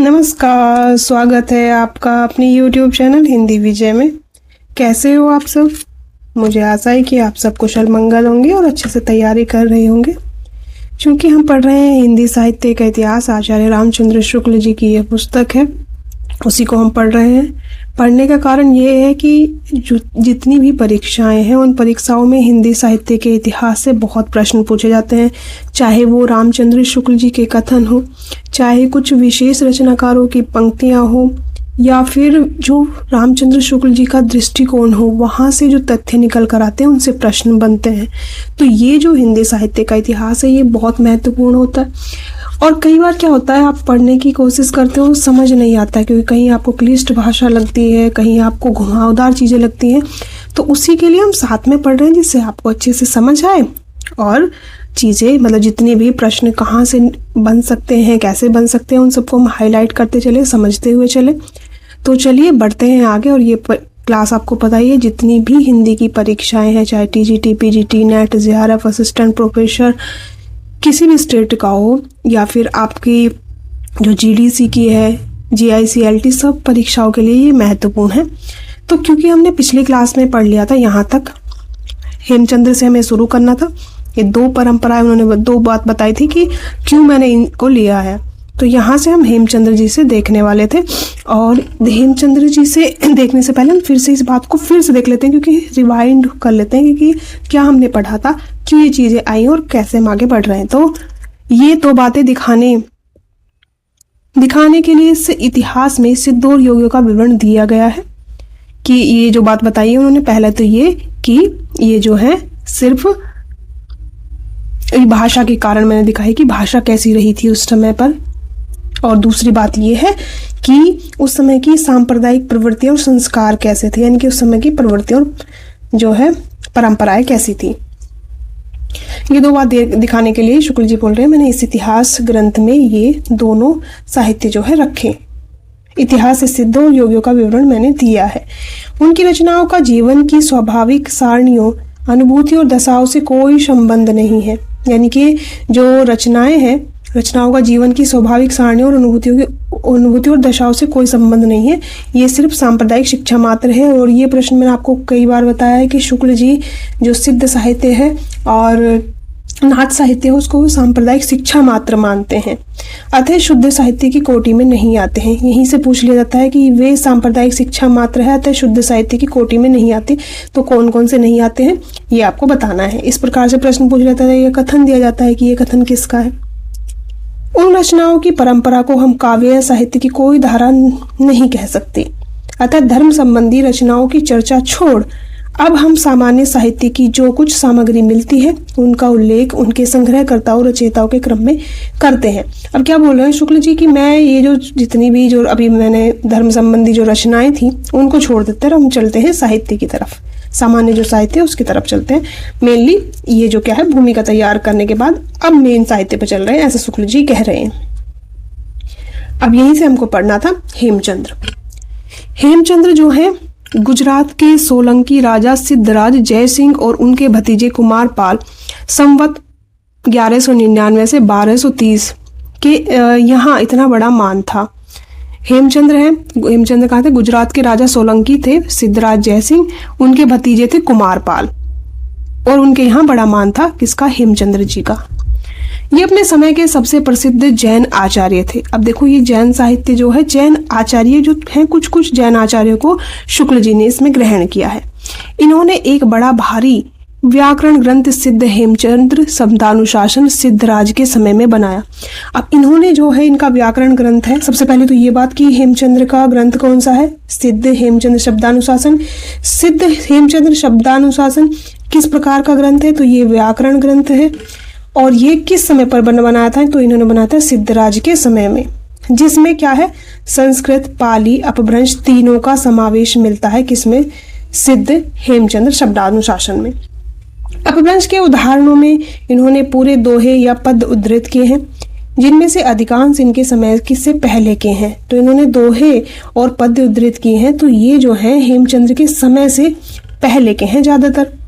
नमस्कार, स्वागत है आपका अपने YouTube चैनल हिंदी विजय में। कैसे हो आप सब? मुझे आशा है कि आप सब कुशल मंगल होंगे और अच्छे से तैयारी कर रहे होंगे। क्योंकि हम पढ़ रहे हैं हिंदी साहित्य का इतिहास, आचार्य रामचंद्र शुक्ल जी की यह पुस्तक है, उसी को हम पढ़ रहे हैं। पढ़ने का कारण ये है कि जितनी भी परीक्षाएं हैं उन परीक्षाओं में हिंदी साहित्य के इतिहास से बहुत प्रश्न पूछे जाते हैं, चाहे वो रामचंद्र शुक्ल जी के कथन हो, चाहे कुछ विशेष रचनाकारों की पंक्तियां हो, या फिर जो रामचंद्र शुक्ल जी का दृष्टिकोण हो, वहाँ से जो तथ्य निकल कर आते हैं उनसे प्रश्न बनते हैं। तो ये जो हिंदी साहित्य का इतिहास है ये बहुत महत्वपूर्ण होता है। और कई बार क्या होता है, आप पढ़ने की कोशिश करते हो, समझ नहीं आता, क्योंकि कहीं आपको क्लिष्ट भाषा लगती है, कहीं आपको घुमावदार चीज़ें लगती हैं। तो उसी के लिए हम साथ में पढ़ रहे हैं, जिससे आपको अच्छे से समझ आए और चीज़ें, मतलब जितने भी प्रश्न कहाँ से बन सकते हैं, कैसे बन सकते हैं, उन सबको हम हाईलाइट करते चले, समझते हुए चले। तो चलिए बढ़ते हैं आगे। और ये क्लास आपको पता ही है, जितनी भी हिंदी की परीक्षाएँ हैं, चाहे TGT, PGT, net, JRF, assistant professor, किसी भी स्टेट का हो, या फिर आपकी जो GDC की है, GIC, LT, सब परीक्षाओं के लिए ये महत्वपूर्ण है। तो क्योंकि हमने पिछली क्लास में पढ़ लिया था, यहाँ तक हेमचंद्र से हमें शुरू करना था। ये दो परंपराएं, उन्होंने दो बात बताई थी कि क्यों मैंने इनको लिया है। तो यहाँ से हम हेमचंद्र जी से देखने वाले थे, और हेमचंद्र जी से देखने से पहले हम फिर से इस बात को फिर से देख लेते हैं, क्योंकि रिवाइंड कर लेते हैं कि क्या हमने पढ़ा था, क्यों ये चीज़ें आई और कैसे हम आगे बढ़ रहे हैं। तो ये तो बातें दिखाने के लिए इस इतिहास में सिद्ध और योगियों का विवरण दिया गया है। कि ये जो बात बताई है उन्होंने, पहले तो ये कि ये जो है सिर्फ भाषा के कारण मैंने दिखाई कि भाषा कैसी रही थी उस समय पर। और दूसरी बात ये है कि उस समय की सांप्रदायिक प्रवृत्तियां और संस्कार कैसे थे, यानी कि उस समय की प्रवृत्तियां और जो है परंपराएं कैसी थी। ये दो बात दिखाने के लिए शुक्ल जी बोल रहे हैं, मैंने इस इतिहास ग्रंथ में ये दोनों साहित्य जो है रखे। इतिहास से सिद्ध और योगियों का विवरण मैंने दिया है। उनकी रचनाओं का जीवन की स्वाभाविक सारणियों, अनुभूति और दशाओं से कोई संबंध नहीं है। यानी कि जो रचनाएं हैं, रचनाओं का जीवन की स्वाभाविक सारणियों और अनुभूति और दशाओं से कोई संबंध नहीं है। ये सिर्फ सांप्रदायिक शिक्षा मात्र है। और ये प्रश्न मैंने आपको कई बार बताया है कि शुक्ल जी जो सिद्ध साहित्य है और नाथ साहित्य है उसको सांप्रदायिक शिक्षा मात्र मानते हैं, अतः शुद्ध साहित्य की कोटि में नहीं आते हैं। यहीं से पूछ लिया जाता है कि वे सांप्रदायिक शिक्षा मात्र है, अतः शुद्ध साहित्य की कोटि में नहीं आते। तो कौन कौन से नहीं आते हैं ये आपको बताना है। इस प्रकार से प्रश्न पूछ जाता है, यह कथन दिया जाता है कि ये कथन किसका है। उन रचनाओं की परंपरा को हम काव्य या साहित्य की कोई धारा नहीं कह सकते, अतः धर्म संबंधी रचनाओं की चर्चा छोड़ अब हम सामान्य साहित्य की जो कुछ सामग्री मिलती है उनका उल्लेख उनके संग्रहकर्ताओं रचयिताओं के क्रम में करते हैं। अब क्या बोल रहे हैं शुक्ल जी कि मैं ये जो जितनी भी जो अभी मैंने धर्म संबंधी जो रचनाएं थी उनको छोड़ देते हैं, हम चलते हैं साहित्य की तरफ, सामान्य जो साहित्य है उसकी तरफ चलते हैं। मेनली ये जो क्या है, भूमिका तैयार करने के बाद अब मेन साहित्य पर चल रहे हैं, ऐसे शुक्ल जी कह रहे हैं। अब यहीं से हमको पढ़ना था हेमचंद्र। हेमचंद्र जो है गुजरात के सोलंकी राजा सिद्धराज जयसिंह और उनके भतीजे कुमार पाल संवत 1199 से 1230 के यहाँ इतना बड़ा मान था। हेमचंद्र है, हेमचंद्र कहाँ थे? गुजरात के राजा सोलंकी थे सिद्धराज जयसिंह, उनके भतीजे थे कुमार पाल, और उनके यहाँ बड़ा मान था किसका? हेमचंद्र जी का। ये अपने समय के सबसे प्रसिद्ध जैन आचार्य थे। अब देखो ये जैन साहित्य जो है, जैन आचार्य जो हैं, कुछ कुछ जैन आचार्यों को शुक्ल जी ने इसमें ग्रहण किया है। इन्होंने एक बड़ा भारी व्याकरण ग्रंथ सिद्ध हेमचंद्र शब्दानुशासन सिद्धराज के समय में बनाया। अब इन्होंने जो है, इनका व्याकरण ग्रंथ है, सबसे पहले तो ये बात कि हेमचंद्र का ग्रंथ कौन सा है? सिद्ध हेमचंद्र शब्दानुशासन। सिद्ध हेमचंद्र शब्दानुशासन किस प्रकार का ग्रंथ है? तो ये व्याकरण ग्रंथ है। और ये किस समय पर बनाया था? तो इन्होंने बनाया था सिद्धराज के समय में, जिसमें क्या है, संस्कृत, पाली, अपभ्रंश तीनों का समावेश मिलता है। किसमें? सिद्ध हेमचंद्र शब्दानुशासन में। अपभ्रंश के उदाहरणों में इन्होंने पूरे दोहे या पद उद्धृत किए हैं, जिनमें से अधिकांश इनके समय से पहले के हैं। तो इन्होंने दोहे और पद्य उद्धृत किए हैं, तो ये जो है हेमचंद्र के समय से पहले के हैं ज्यादातर।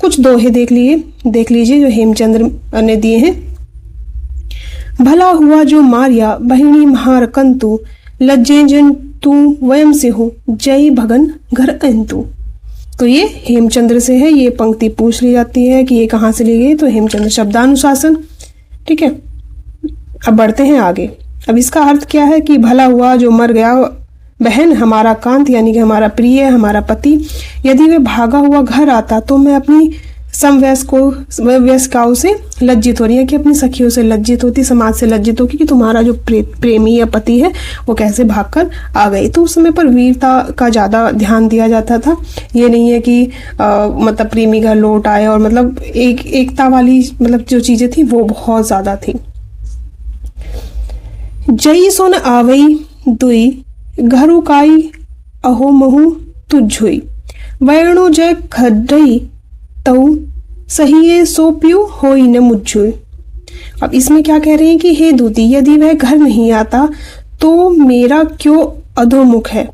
कुछ दोहे देख लीजिए जो हेमचंद्र ने दिए हैं। भला हुआ जो मारिया बहिनी महारकंतु लज्जे जन तू वयम से हो, जय भगन घर अंतु। तो ये हेमचंद्र से है, ये पंक्ति पूछ ली जाती है कि ये कहाँ से ली गई, तो हेमचंद्र शब्दानुशासन। ठीक है, अब बढ़ते हैं आगे। अब इसका अर्थ क्या है कि भला हुआ जो मर गया बहन हमारा कांत यानी कि हमारा प्रिय, हमारा पति, यदि वे भागा हुआ घर आता तो मैं अपनी समवयस्काओं से लज्जित हो रही है कि अपनी सखियों से लज्जित होती, समाज से लज्जित होगी कि तुम्हारा जो प्रेमी या पति है वो कैसे भागकर आ गई। तो उस समय पर वीरता का ज़्यादा ध्यान दिया जाता था। ये नहीं है कि मतलब प्रेमी घर लौट आए, और मतलब एकता वाली मतलब जो चीज़ें थी वो बहुत ज़्यादा थी। जई सुन आवई दुई घरु काई अहो महु तुझुई, वैणो जय खड्डई तऊ सही सो पियो हो न मुझुई। अब इसमें क्या कह रहे हैं कि हे दूती, यदि वह घर नहीं आता तो मेरा क्यों अधोमुख है।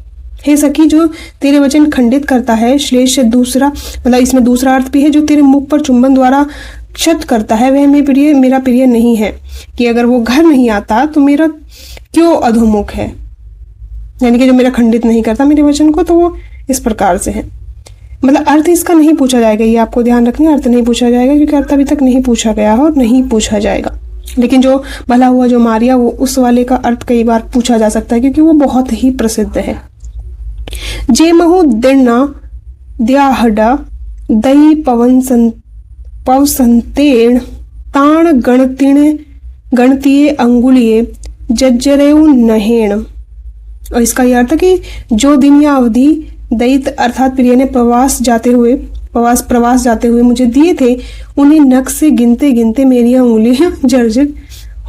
हे सखी, जो तेरे वचन खंडित करता है, श्लेष दूसरा मतलब इसमें दूसरा अर्थ भी है, जो तेरे मुख पर चुंबन द्वारा क्षत करता है, वह मेरा प्रिय नहीं है। कि अगर वो घर नहीं आता तो मेरा क्यों अधोमुख है, यानी कि जो मेरा खंडित नहीं करता मेरे वचन को, तो वो इस प्रकार से है। मतलब अर्थ इसका नहीं पूछा जाएगा, ये आपको ध्यान रखना, अर्थ नहीं पूछा जाएगा क्योंकि अर्थ अभी तक नहीं पूछा गया है और नहीं पूछा जाएगा। लेकिन जो भला हुआ जो मारिया, वो उस वाले का अर्थ कई बार पूछा जा सकता है क्योंकि वो बहुत ही प्रसिद्ध है। जे महु दिना द्याहडा दई पव संतेण ताण गणतीय अंगुलिये जज्जरेउ नहेण। और इसका यह अर्थ है कि जो दिन या अवधि दैत अर्थात प्रिय ने प्रवास जाते हुए मुझे दिए थे, उन्हें नख से गिनते गिनते मेरी उंगलियां जर्जर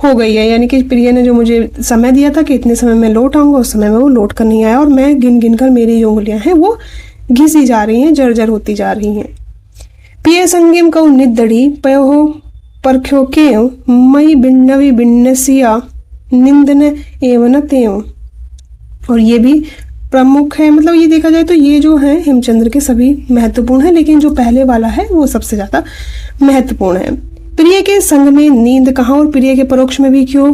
हो गई है। यानी कि प्रिय ने जो मुझे समय दिया था कि इतने समय में लौट आऊंगा, उस समय में वो लौट कर नहीं आया और मैं गिन गिन कर मेरी जो उंगलियां हैं वो घिसी जा रही हैं, जर्जर होती जा रही हैं। पिय संगेम का निदड़ी पयो परख्यो के मई बिन्नवी बिन्नसिया निंदन एवं तेव। और ये भी प्रमुख है, मतलब ये देखा जाए तो ये जो है हेमचंद्र के सभी महत्वपूर्ण है, लेकिन जो पहले वाला है वो सबसे ज्यादा महत्वपूर्ण है। प्रिय के संग में नींद कहाँ और प्रिय के परोक्ष में भी क्यों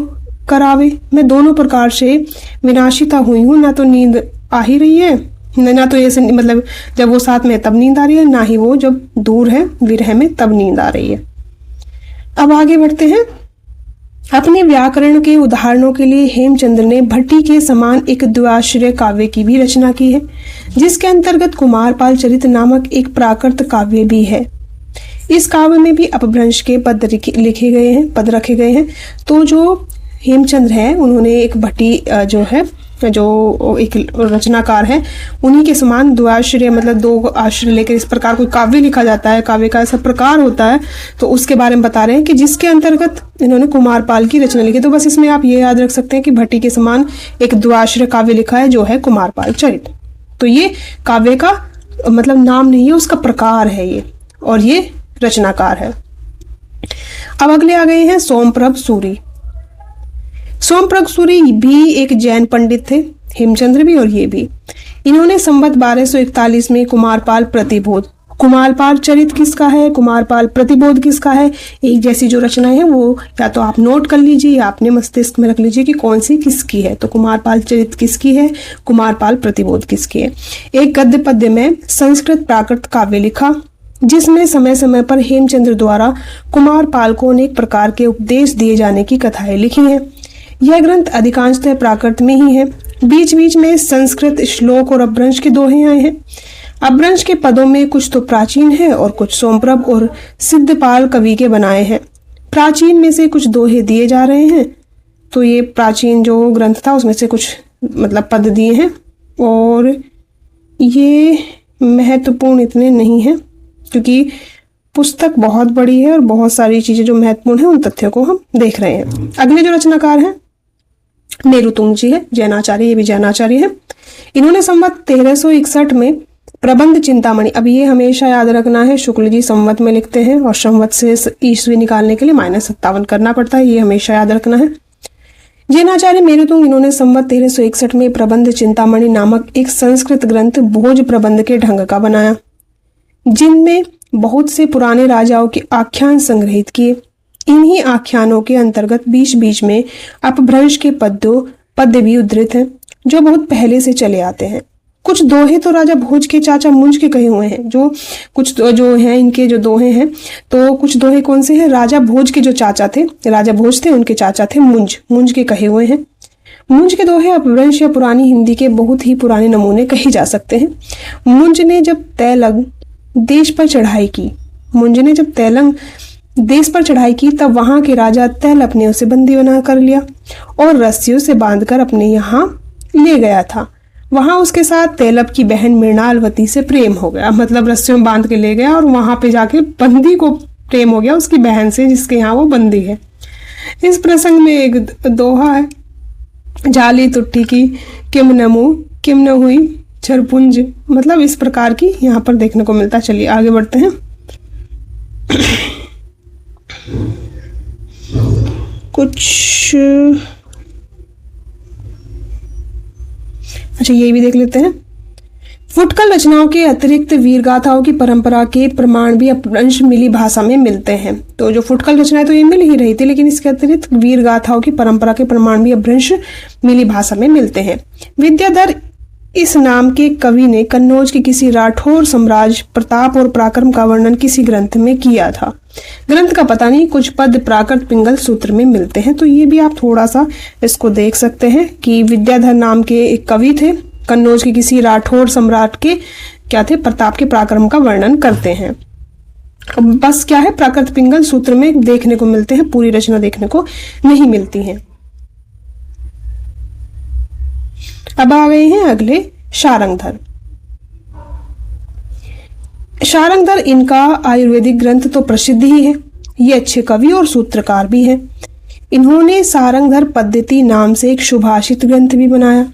करावे, मैं दोनों प्रकार से विनाशिता हुई हूँ, ना तो नींद आ ही रही है, ना तो ऐसे मतलब जब वो साथ में तब नींद आ रही है, ना ही वो जब दूर है विरह में तब नींद आ रही है। अब आगे बढ़ते हैं। अपने व्याकरण के उदाहरणों के लिए हेमचंद्र ने भट्टी के समान एक द्व्याश्रय काव्य की भी रचना की है, जिसके अंतर्गत कुमारपाल चरित नामक एक प्राकृत काव्य भी है। इस काव्य में भी अपभ्रंश के पद रखे गए हैं। तो जो हेमचंद्र है उन्होंने एक भट्टी जो एक रचनाकार है, उन्हीं के समान द्व्याश्रय मतलब दो आश्रय लेकर इस प्रकार कोई काव्य लिखा जाता है, काव्य का ऐसा प्रकार होता है, तो उसके बारे में बता रहे हैं कि जिसके अंतर्गत इन्होंने कुमारपाल की रचना लिखी। तो बस इसमें आप ये याद रख सकते हैं कि भट्टी के समान एक द्व्याश्रय काव्य लिखा है जो है कुमारपाल चरित। तो ये काव्य का मतलब नाम नहीं है, उसका प्रकार है ये, और ये रचनाकार है। अब अगले आ गए हैं सोमप्रभ सूरी। सोमप्रभ सूरी भी एक जैन पंडित थे, हेमचंद्र भी और ये भी। इन्होंने संवत 1241 में कुमारपाल चरित किसका है, कुमारपाल प्रतिबोध किसका है, एक जैसी जो रचनाएं हैं वो या तो आप नोट कर लीजिए या अपने मस्तिष्क में रख लीजिए कि कौन सी किसकी है। तो कुमारपाल चरित किसकी है, कुमारपाल प्रतिबोध किसकी है। एक गद्य पद्य में संस्कृत प्राकृत काव्य लिखा, जिसमें समय समय पर हेमचंद्र द्वारा कुमारपाल को अनेक प्रकार के उपदेश दिए जाने की कथाएं लिखी हैं। यह ग्रंथ अधिकांशतः प्राकृत में ही है, बीच बीच में संस्कृत श्लोक और अपभ्रंश के दोहे आए हैं। अपभ्रंश के पदों में कुछ तो प्राचीन है और कुछ सोमप्रभ और सिद्धपाल कवि के बनाए हैं। प्राचीन में से कुछ दोहे दिए जा रहे हैं, तो ये प्राचीन जो ग्रंथ था उसमें से कुछ मतलब पद दिए हैं, और ये महत्वपूर्ण इतने नहीं है क्योंकि पुस्तक बहुत बड़ी है और बहुत सारी चीजें जो महत्वपूर्ण है उन तथ्यों को हम देख रहे हैं। अगले जो रचनाकार हैं मेरुतुंग जी है, जैनाचार्य, ये भी जैनाचार्य है। इन्होंने संवत 1361 में प्रबंध चिंतामणि, अब ये हमेशा याद रखना है, शुक्ल जी संवत में लिखते हैं और संवत से ईस्वी निकालने के लिए -57 करना पड़ता है, ये हमेशा याद रखना है। जैनाचार्य मेरुतुंग इन्होंने संवत 1361 में प्रबंध चिंतामणि नामक एक संस्कृत ग्रंथ भोज प्रबंध के ढंग का बनाया, जिनमें बहुत से पुराने राजाओं के आख्यान संग्रहित किए। इन्हीं आख्यानों के अंतर्गत बीच बीच में अपभ्रंश के पद्य भी उद्धृत हैं। जो बहुत पहले से चले आते हैं। कुछ दोहे तो राजा भोज के चाचा मुंज के कहे हुए हैं, जो हैं इनके जो दोहे हैं, तो कुछ दोहे कौन से हैं? राजा भोज के जो चाचा थे, राजा भोज थे, उनके चाचा थे मुंज के कहे हुए हैं। मुंज के दोहे अपभ्रंश या पुरानी हिंदी के बहुत ही पुराने नमूने कहे जा सकते हैं। मुंज ने जब तैलंग देश पर चढ़ाई की तब वहां के राजा तैलप ने उसे बंदी बना कर लिया और रस्सियों से बांधकर अपने यहाँ ले गया था। वहां उसके साथ तैलप की बहन मृणालवती से प्रेम हो गया, मतलब रस्सियों में बांध के ले गया और वहां पे जाके बंदी को प्रेम हो गया उसकी बहन से, जिसके यहाँ वो बंदी है। इस प्रसंग में एक दोहा है, जाली तुट्ठी की किम न हुई छरपुंज, मतलब इस प्रकार की यहाँ पर देखने को मिलता है। चलिए आगे बढ़ते हैं। अच्छा ये भी देख लेते हैं। फुटकल रचनाओं के अतिरिक्त वीर गाथाओं की परंपरा के प्रमाण भी अपभ्रंश मिली भाषा में मिलते हैं। तो जो फुटकल रचनाएं तो ये मिल ही रही थी, लेकिन इसके अतिरिक्त वीर गाथाओं की परंपरा के प्रमाण भी अपभ्रंश मिली भाषा में मिलते हैं। विद्याधर इस नाम के कवि ने कन्नौज के किसी राठौर साम्राज्य प्रताप और पराक्रम का वर्णन किसी ग्रंथ में किया था। ग्रंथ का पता नहीं, कुछ पद प्राकृत पिंगल सूत्र में मिलते हैं। तो ये भी आप थोड़ा सा इसको देख सकते हैं कि विद्याधर नाम के एक कवि थे, कन्नौज के किसी राठौर सम्राट के क्या थे, प्रताप के पराक्रम का वर्णन करते हैं। बस क्या है, प्राकृत पिंगल सूत्र में देखने को मिलते हैं, पूरी रचना देखने को नहीं मिलती है। अब आ गए हैं अगले शारंगधर। शारंगधर इनका आयुर्वेदिक ग्रंथ तो प्रसिद्ध ही है, ये अच्छे कवि और सूत्रकार भी हैं। इन्होंने सारंगधर पद्धति नाम से एक सुभाषित ग्रंथ भी बनाया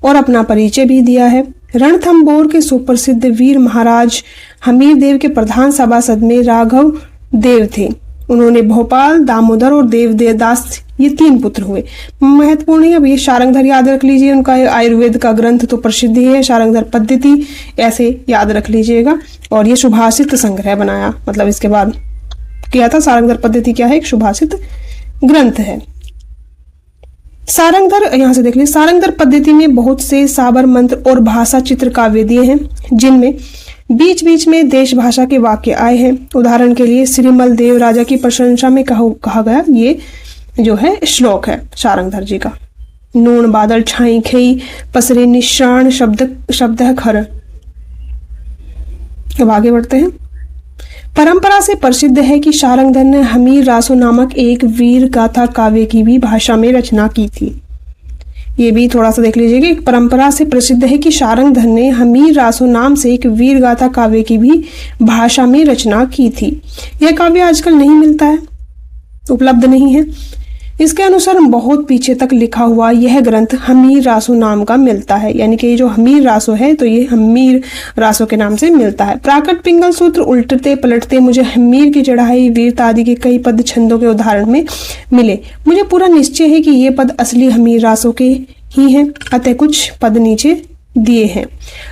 और अपना परिचय भी दिया है। रणथंबोर के सुप्रसिद्ध वीर महाराज हमीर देव के प्रधान सभासद में राघव देव थे। उन्होंने भोपाल, दामोदर और देवदास ये 3 पुत्र हुए। महत्वपूर्ण है, अब ये शारंगधर याद रख लीजिए, उनका आयुर्वेद का ग्रंथ तो प्रसिद्ध ही है, शारंगधर पद्धति ऐसे याद रख लीजिएगा। और ये सुभाषित संग्रह बनाया, मतलब इसके बाद किया था। सारंगधर पद्धति क्या है, एक सुभाषित ग्रंथ है। सारंगधर यहाँ से देख लीजिए, सारंगधर पद्धति में बहुत से साबर मंत्र और भाषा चित्र काव्य दिए हैं, जिनमें बीच बीच में देश भाषा के वाक्य आए हैं। उदाहरण के लिए श्रीमल देव राजा की प्रशंसा में कहा गया ये जो है श्लोक है शारंगधर जी का, नून बादल छाई खई पसरे निशान शब्द है खर। अब आगे बढ़ते हैं। परंपरा से प्रसिद्ध है कि शारंगधर ने हमीर रासो नामक एक वीर गाथा काव्य की भी भाषा में रचना की थी। ये भी थोड़ा सा देख लीजिए कि परंपरा से प्रसिद्ध है कि शारंगधर ने हमीर रासो नाम से एक वीर गाथा काव्य की भी भाषा में रचना की थी। यह काव्य आजकल नहीं मिलता है, उपलब्ध नहीं है। इसके अनुसार बहुत पीछे तक लिखा हुआ यह ग्रंथ हमीर रासो नाम का मिलता है, यानी कि जो हमीर रासो है तो ये हमीर रासो के नाम से मिलता है। प्राकृत पिंगल सूत्र उल्टते पलटते मुझे हमीर की चढ़ाई, वीरता आदि के कई पद छंदों के उदाहरण में मिले। मुझे पूरा निश्चय है कि ये पद असली हमीर रासो के ही हैं, अतः कुछ पद नीचे दिए हैं।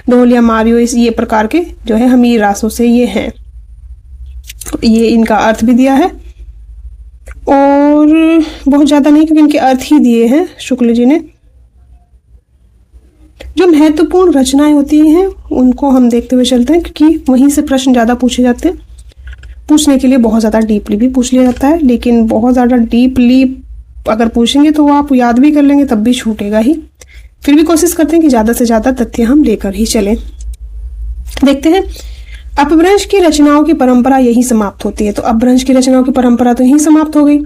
ढोलिया मारियो ये प्रकार के जो है हमीर रासो से ये हैं। ये इनका अर्थ भी दिया है और बहुत ज्यादा नहीं, क्योंकि इनके अर्थ ही दिए हैं शुक्ल जी ने। जो महत्वपूर्ण रचनाएं होती हैं उनको हम देखते हुए चलते हैं, क्योंकि वहीं से प्रश्न ज्यादा पूछे जाते हैं। पूछने के लिए बहुत ज्यादा डीपली भी पूछ लिया जाता है, लेकिन बहुत ज्यादा डीपली अगर पूछेंगे तो आप याद भी कर लेंगे तब भी छूटेगा ही। फिर भी कोशिश करते हैं कि ज्यादा से ज्यादा तथ्य हम लेकर ही चलें। देखते हैं, अपभ्रंश की रचनाओं की परंपरा यही समाप्त होती है। तो अपभ्रंश की रचनाओं की परंपरा तो यही समाप्त हो गई।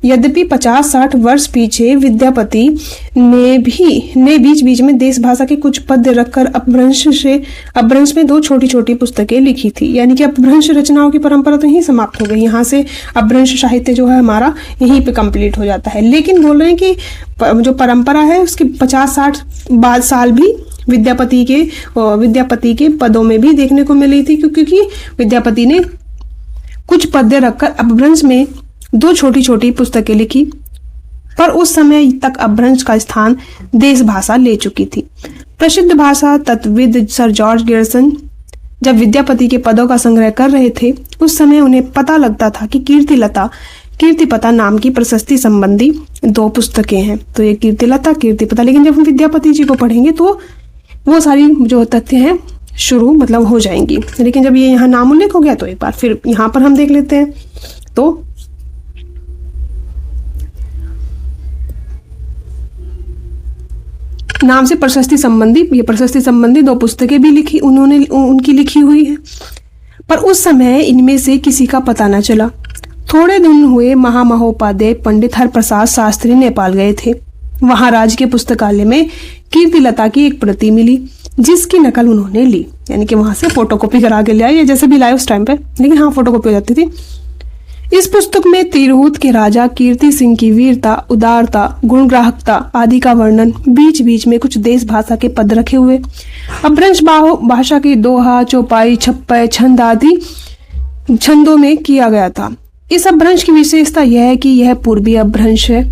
यद्यपि 50-60 वर्ष पीछे विद्यापति ने बीच बीच में देश भाषा के कुछ पद्य रखकर अपभ्रंश में 2 छोटी छोटी पुस्तकें लिखी थी। यानी कि अपभ्रंश रचनाओं की परंपरा तो यही समाप्त हो गई। यहाँ से अपभ्रंश साहित्य जो है हमारा यहीं पे कंप्लीट हो जाता है। लेकिन बोल रहे हैं कि जो परंपरा है उसकी 50-60 साल भी विद्यापति के पदों में भी देखने को मिली थी, क्योंकि विद्यापति ने कुछ पद्य रखकर अपभ्रंश में 2 छोटी छोटी पुस्तकें लिखी, पर उस समय तक अपभ्रंश का स्थान देश भाषा ले चुकी थी। प्रसिद्ध भाषा तत्वविद सर जॉर्ज गियर्सन जब विद्यापति के पदों का संग्रह कर रहे थे, उस समय उन्हें पता लगता था कि कीर्तिलता कीर्तिपता नाम की प्रशस्ति संबंधी 2 पुस्तकें हैं। तो ये कीर्तिलता, कीर्तिपता। लेकिन जब हम विद्यापति जी को पढ़ेंगे तो वो सारी जो तथ्य हैं शुरू मतलब हो जाएंगी। लेकिन जब ये यहाँ नाम उल्लेख हो गया तो एक बार फिर यहाँ पर हम देख लेते हैं। तो नाम से प्रशस्ति संबंधी, ये प्रशस्ति संबंधी 2 पुस्तकें भी लिखी उन्होंने, उनकी लिखी हुई है। पर उस समय इनमें से किसी का पता न चला। थोड़े दिन हुए महामहोपाध्याय पंडित हरप्रसाद शास्त्री नेपाल गए थे। वहां राज्य पुस्तकालय में कीर्तिलता की एक प्रति मिली, जिसकी नकल उन्होंने ली। यानी कि वहां से फोटोकॉपी करा के ले आए, या जैसे भी लाए उस टाइम पे, लेकिन हाँ फोटोकॉपी हो जाती थी। इस पुस्तक में तिरहुत के राजा कीर्ति सिंह की वीरता, उदारता, गुणग्राहकता आदि का वर्णन, बीच बीच में कुछ देश भाषा के पद रखे हुए, अपभ्रंश भाषा की दोहा, चौपाई, छप्पय, छंद आदि छंदों में किया गया था। इस अपभ्रंश की विशेषता यह है कि यह पूर्वी अपभ्रंश है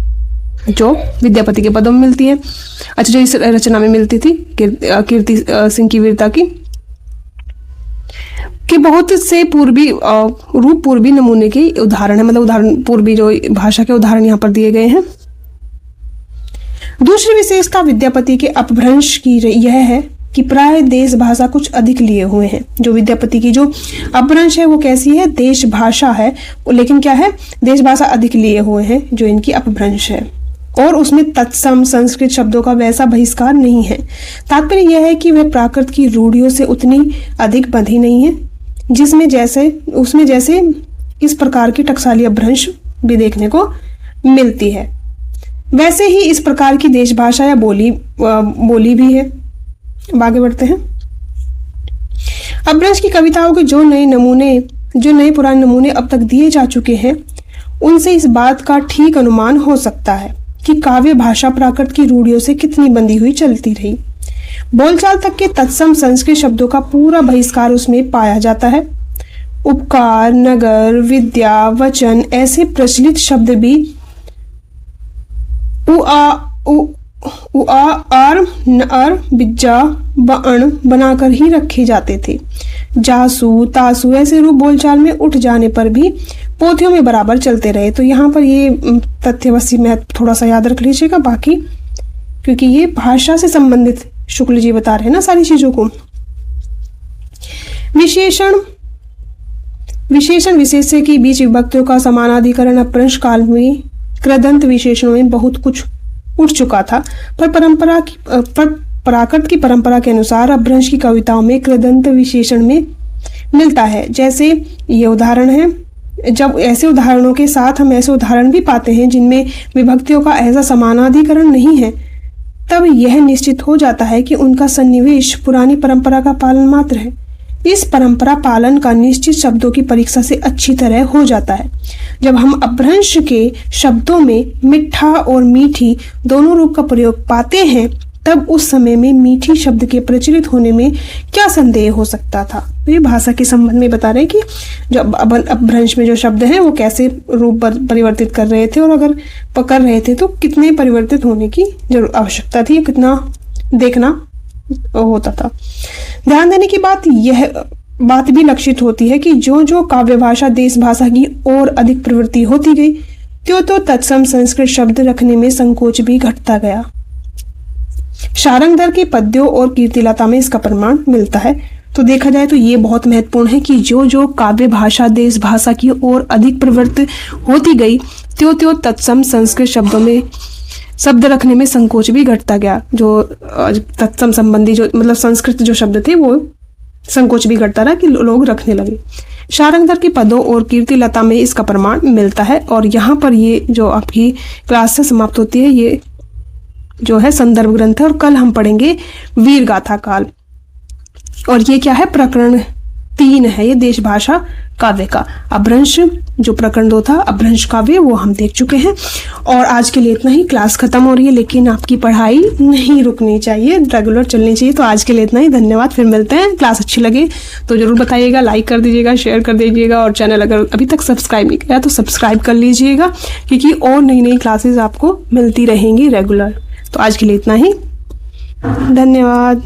जो विद्यापति के पदों में मिलती है। अच्छा, जो इस रचना में मिलती थी कीर्ति सिंह की वीरता की, कि बहुत से पूर्वी रूप पूर्वी नमूने के उदाहरण है, मतलब उदाहरण पूर्वी जो भाषा के उदाहरण यहाँ पर दिए गए हैं। दूसरी विशेषता विद्यापति के अपभ्रंश की यह है कि प्राय देश भाषा कुछ अधिक लिए हुए हैं। जो विद्यापति की जो अपभ्रंश है वो कैसी है, देश भाषा है, लेकिन क्या है, देश भाषा अधिक लिए हुए हैं जो इनकी अपभ्रंश है। और उसमें तत्सम संस्कृत शब्दों का वैसा बहिष्कार नहीं है। तात्पर्य यह है कि वह प्राकृत की रूढ़ियों से उतनी अधिक बंधी नहीं है जिसमें जैसे इस प्रकार की टकसाली अपभ्रंश भी देखने को मिलती है। वैसे ही इस प्रकार की देश भाषा या बोली भी है। आगे बढ़ते हैं। अपभ्रंश की कविताओं के जो नए पुराने नमूने अब तक दिए जा चुके हैं, उनसे इस बात का ठीक अनुमान हो सकता है कि काव्य भाषा प्राकृत की रूढ़ियों से कितनी बंधी हुई चलती रही। बोलचाल तक के तत्सम संस्कृत शब्दों का पूरा बहिष्कार उसमें पाया जाता है। उपकार, नगर, विद्या, वचन ऐसे प्रचलित शब्द भी आर, नर, बिज्जा, बअण बनाकर ही रखे जाते थे। जासू, तासू ऐसे रूप बोलचाल में उठ जाने पर भी पोथियों में बराबर चलते रहे। तो यहाँ पर ये तथ्यवशी में थोड़ा सा याद रख लीजिएगा, बाकी क्योंकि ये भाषा से संबंधित शुक्ल जी बता रहे हैं ना सारी चीजों को। विशेषण विशेष्य के बीच विभक्तियों का समानाधिकरण अपभ्रंश काल में कृदंत विशेषणों में बहुत कुछ उठ चुका था, पर प्राकृत की परंपरा के अनुसार अपभ्रंश की कविताओं में कृदंत विशेषण में मिलता है। जैसे ये उदाहरण है। जब ऐसे उदाहरणों के साथ हम ऐसे उदाहरण भी पाते हैं जिनमें विभक्तियों का ऐसा समानाधिकरण नहीं है, तब यह निश्चित हो जाता है कि उनका सन्निवेश पुरानी परंपरा का पालन मात्र है। इस परंपरा पालन का निश्चित शब्दों की परीक्षा से अच्छी तरह हो जाता है। जब हम अपभ्रंश के शब्दों में मिठा और मीठी दोनों रूप का प्रयोग पाते हैं, तब उस समय में मीठी शब्द के प्रचलित होने में क्या संदेह हो सकता था। तो ये भाषा के संबंध में बता रहे हैं कि जो अपभ्रंश में जो शब्द हैं वो कैसे रूप परिवर्तित कर रहे थे, और अगर पकड़ रहे थे तो कितने परिवर्तित होने की जरूर आवश्यकता थी, कितना देखना होता था। ध्यान देने की बात भी लक्षित होती है कि जो काव्य भाषा देश भाषा की और अधिक प्रवृत्ति होती गई, तो तत्सम संस्कृत शब्द रखने में संकोच भी घटता गया। शारंगधर के पद्यों और कीर्तिलता में इसका प्रमाण मिलता है। तो देखा जाए तो ये बहुत महत्वपूर्ण है कि जो काव्य भाषा देश भाषा की ओर अधिक प्रवृत्त होती गई, त्यो तत्सम संस्कृत शब्दों में शब्द रखने में संकोच भी घटता गया। जो तत्सम संबंधी जो मतलब संस्कृत जो शब्द थे वो संकोच भी घटता रहा कि लोग रखने लगे। शारंगधर के पदों और कीर्तिलता में इसका प्रमाण मिलता है। और यहाँ पर ये जो आपकी क्लास से समाप्त होती है, ये जो है संदर्भ ग्रंथ है, और कल हम पढ़ेंगे वीर गाथा काल। और ये क्या है, प्रकरण 3 है ये देश भाषा काव्य का। अपभ्रंश जो प्रकरण 2 था अपभ्रंश काव्य, वो हम देख चुके हैं। और आज के लिए इतना ही। क्लास खत्म हो रही है, लेकिन आपकी पढ़ाई नहीं रुकनी चाहिए, रेगुलर चलनी चाहिए। तो आज के लिए इतना ही, धन्यवाद। फिर मिलते हैं। क्लास अच्छी लगे तो जरूर बताइएगा, लाइक कर दीजिएगा, शेयर कर दीजिएगा, और चैनल अगर अभी तक सब्सक्राइब नहीं किया तो सब्सक्राइब कर लीजिएगा, क्योंकि और नई क्लासेस आपको मिलती रहेंगी रेगुलर। तो आज के लिए इतना ही, धन्यवाद।